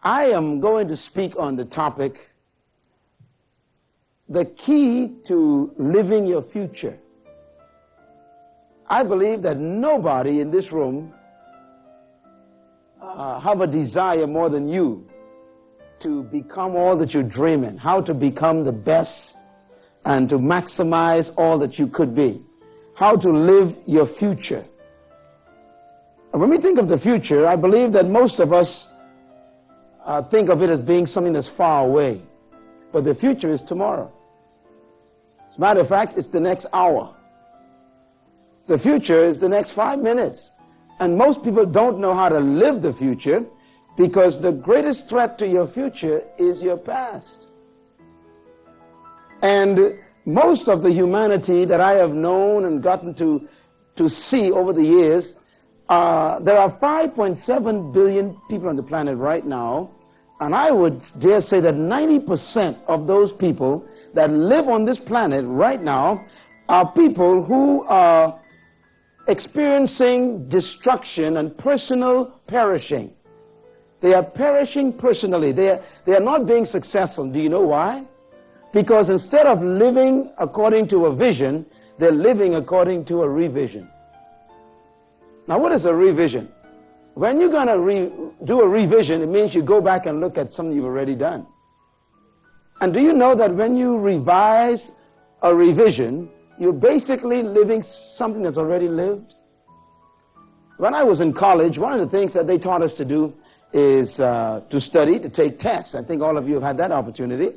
I am going to speak on the topic, the key to living your future. I believe that nobody in this room have a desire more than you to become all that you're dreaming, how to become the best and to maximize all that you could be, how to live your future. And when we think of the future, I believe that most of us think of it as being something that's far away. But the future is tomorrow. As a matter of fact, it's the next hour. The future is the next 5 minutes. And most people don't know how to live the future because the greatest threat to your future is your past. And most of the humanity that I have known and gotten to see over the years, there are 5.7 billion people on the planet right now, and I would dare say that 90% of those people that live on this planet right now are people who are experiencing destruction and personal perishing. They are perishing personally. They are not being successful. Do you know why? Because instead of living according to a vision, they're living according to a revision. Now, what is a revision? When you're going to do a revision, it means you go back and look at something you've already done. And do you know that when you revise a revision, you're basically living something that's already lived? When I was in college, one of the things that they taught us to do is to study, to take tests. I think all of you have had that opportunity.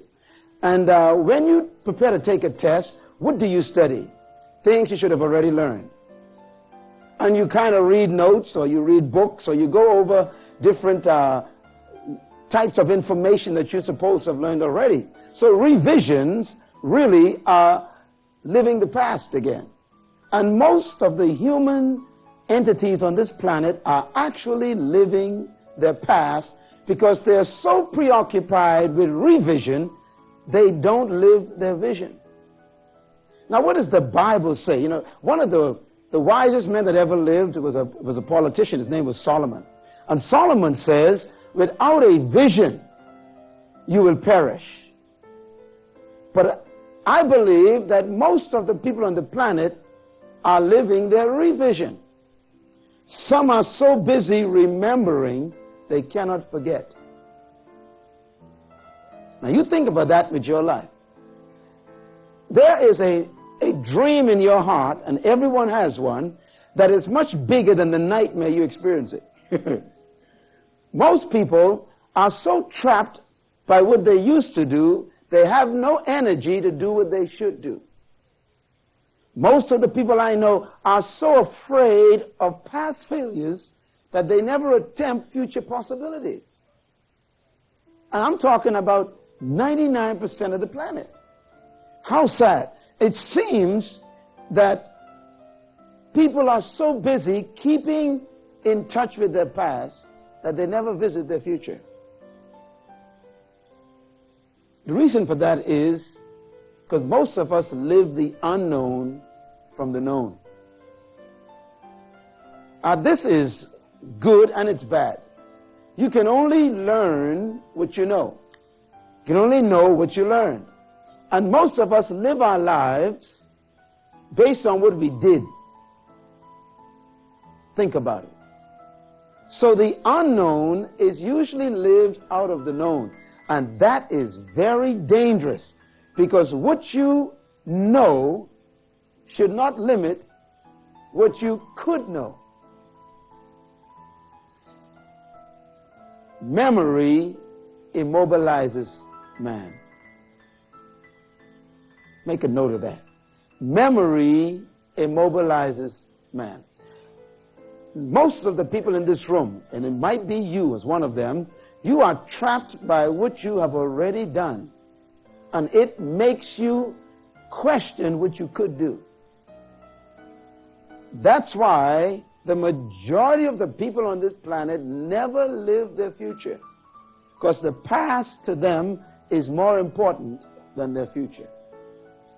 And when you prepare to take a test, what do you study? Things you should have already learned. And you kind of read notes, or you read books, or you go over different types of information that you're supposed to have learned already. So revisions really are living the past again. And most of the human entities on this planet are actually living their past because they're so preoccupied with revision, they don't live their vision. Now, what does the Bible say? You know, one of the wisest men that ever lived was a politician. His name was Solomon. And Solomon says, without a vision, you will perish. But I believe that most of the people on the planet are living their revision. Some are so busy remembering, they cannot forget. Now, you think about that with your life. There is a dream in your heart, and everyone has one, that is much bigger than the nightmare you experience it. Most people are so trapped by what they used to do, they have no energy to do what they should do. Most of the people I know are so afraid of past failures that they never attempt future possibilities. And I'm talking about 99% of the planet. How sad. It seems that people are so busy keeping in touch with their past that they never visit their future. The reason for that is because most of us live the unknown from the known. This is good and it's bad. You can only learn what you know. You can only know what you learn. And most of us live our lives based on what we did. Think about it. So the unknown is usually lived out of the known. And that is very dangerous because what you know should not limit what you could know. Memory immobilizes man. Make a note of that. Memory immobilizes man. Most of the people in this room, and it might be you as one of them, you are trapped by what you have already done. And it makes you question what you could do. That's why the majority of the people on this planet never live their future. Because the past to them is more important than their future.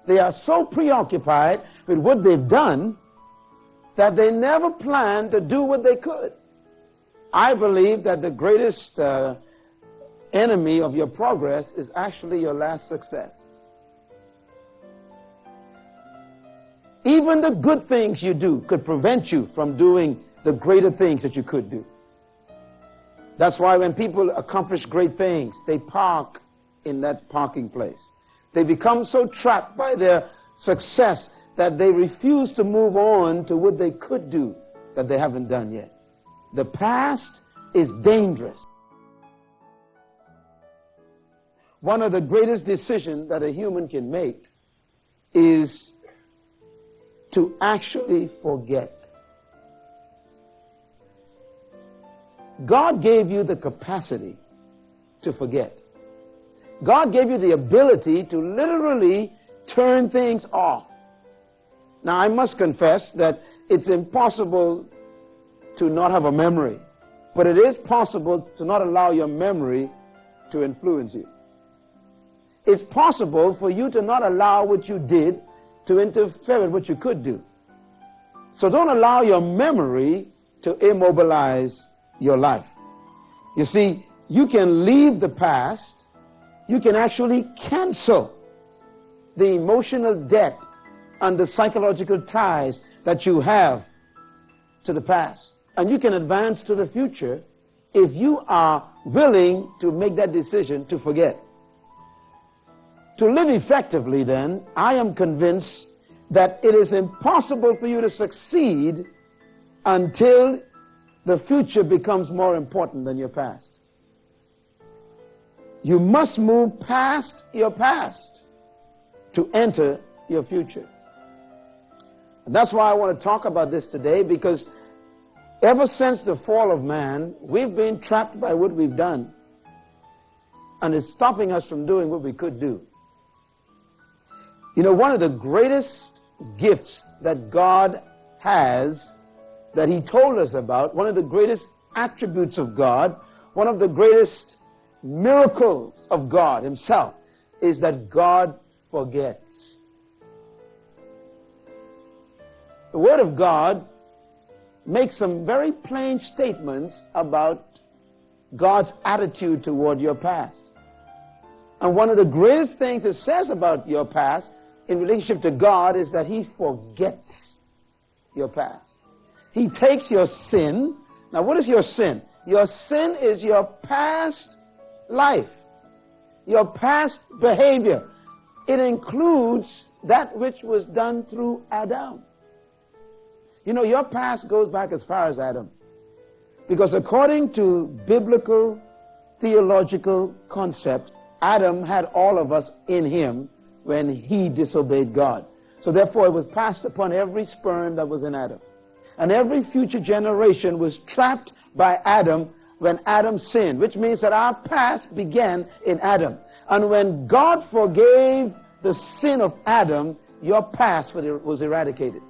They are so preoccupied with what they've done that they never plan to do what they could. I believe that the greatest enemy of your progress is actually your last success. Even the good things you do could prevent you from doing the greater things that you could do. That's why when people accomplish great things, they park in that parking place. They become so trapped by their success that they refuse to move on to what they could do that they haven't done yet. The past is dangerous. One of the greatest decisions that a human can make is to actually forget. God gave you the capacity to forget. God gave you the ability to literally turn things off. Now, I must confess that it's impossible to not have a memory, but it is possible to not allow your memory to influence you. It's possible for you to not allow what you did to interfere with what you could do. So don't allow your memory to immobilize your life. You see, you can leave the past. You can actually cancel the emotional debt and the psychological ties that you have to the past. And you can advance to the future if you are willing to make that decision to forget. To live effectively, then, I am convinced that it is impossible for you to succeed until the future becomes more important than your past. You must move past your past to enter your future. And that's why I want to talk about this today, because ever since the fall of man, we've been trapped by what we've done, and it's stopping us from doing what we could do. You know, one of the greatest gifts that God has, that He told us about, one of the greatest attributes of God, one of the greatest miracles of God Himself, is that God forgets. The Word of God makes some very plain statements about God's attitude toward your past. And one of the greatest things it says about your past in relationship to God is that He forgets your past. He takes your sin. Now, what is your sin? Your sin is your past life, your past behavior. It includes that which was done through Adam. You know, your past goes back as far as Adam. Because according to biblical theological concept, Adam had all of us in him when he disobeyed God. So therefore it was passed upon every sperm that was in Adam. And every future generation was trapped by Adam when Adam sinned, which means that our past began in Adam. And when God forgave the sin of Adam, your past was eradicated.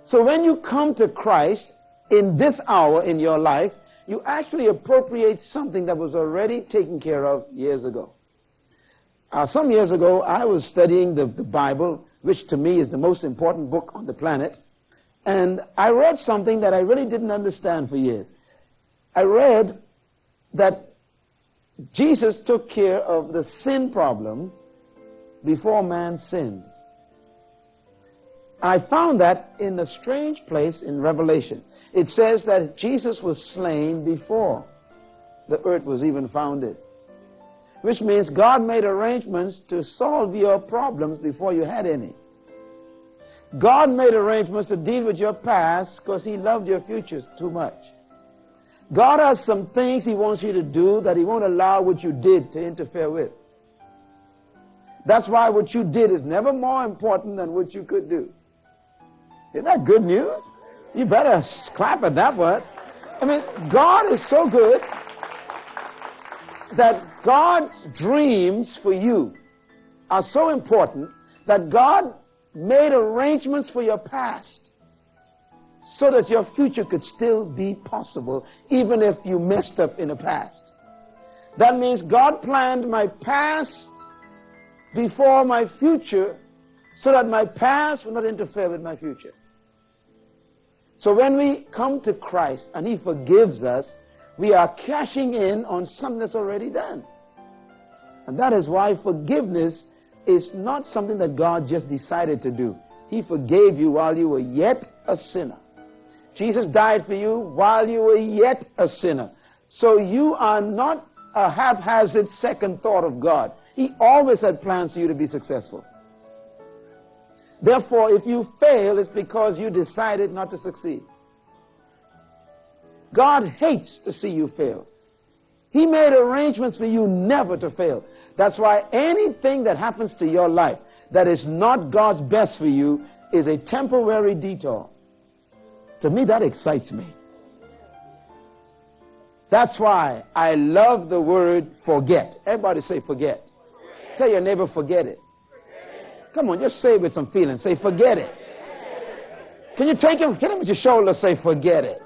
So when you come to Christ in this hour in your life, you actually appropriate something that was already taken care of years ago. Some years ago, I was studying the Bible, which to me is the most important book on the planet, and I read something that I really didn't understand for years. I read that Jesus took care of the sin problem before man sinned. I found that in a strange place in Revelation. It says that Jesus was slain before the earth was even founded, which means God made arrangements to solve your problems before you had any. God made arrangements to deal with your past because He loved your futures too much. God has some things He wants you to do that He won't allow what you did to interfere with. That's why what you did is never more important than what you could do. Isn't that good news? You better clap at that one. I mean, God is so good that God's dreams for you are so important that God made arrangements for your past so that your future could still be possible even if you messed up in the past. That means God planned my past before my future so that my past will not interfere with my future. So when we come to Christ and He forgives us, We are cashing in on something that's already done. And that is why forgiveness is not something that God just decided to do. He forgave you while you were yet a sinner. Jesus died for you while you were yet a sinner. So you are not a haphazard second thought of God. He always had plans for you to be successful. Therefore, if you fail, it's because you decided not to succeed. God hates to see you fail. He made arrangements for you never to fail. That's why anything that happens to your life that is not God's best for you is a temporary detour. To me, that excites me. That's why I love the word forget. Everybody say forget. Tell your neighbor, forget it. Come on, just say it with some feeling. Say, forget it. Can you take him, hit him with your shoulder, say, forget it.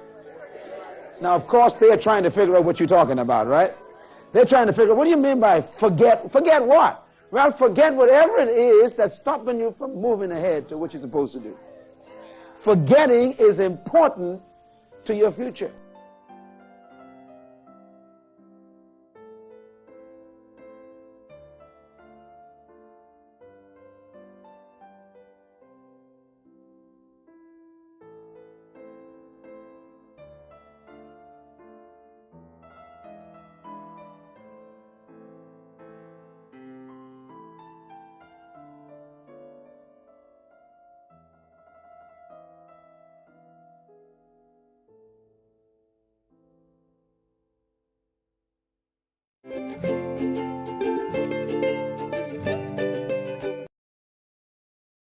Now, of course, they're trying to figure out what you're talking about, right? They're trying to figure out, what do you mean by forget? Forget what? Well, forget whatever it is that's stopping you from moving ahead to what you're supposed to do. Forgetting is important to your future.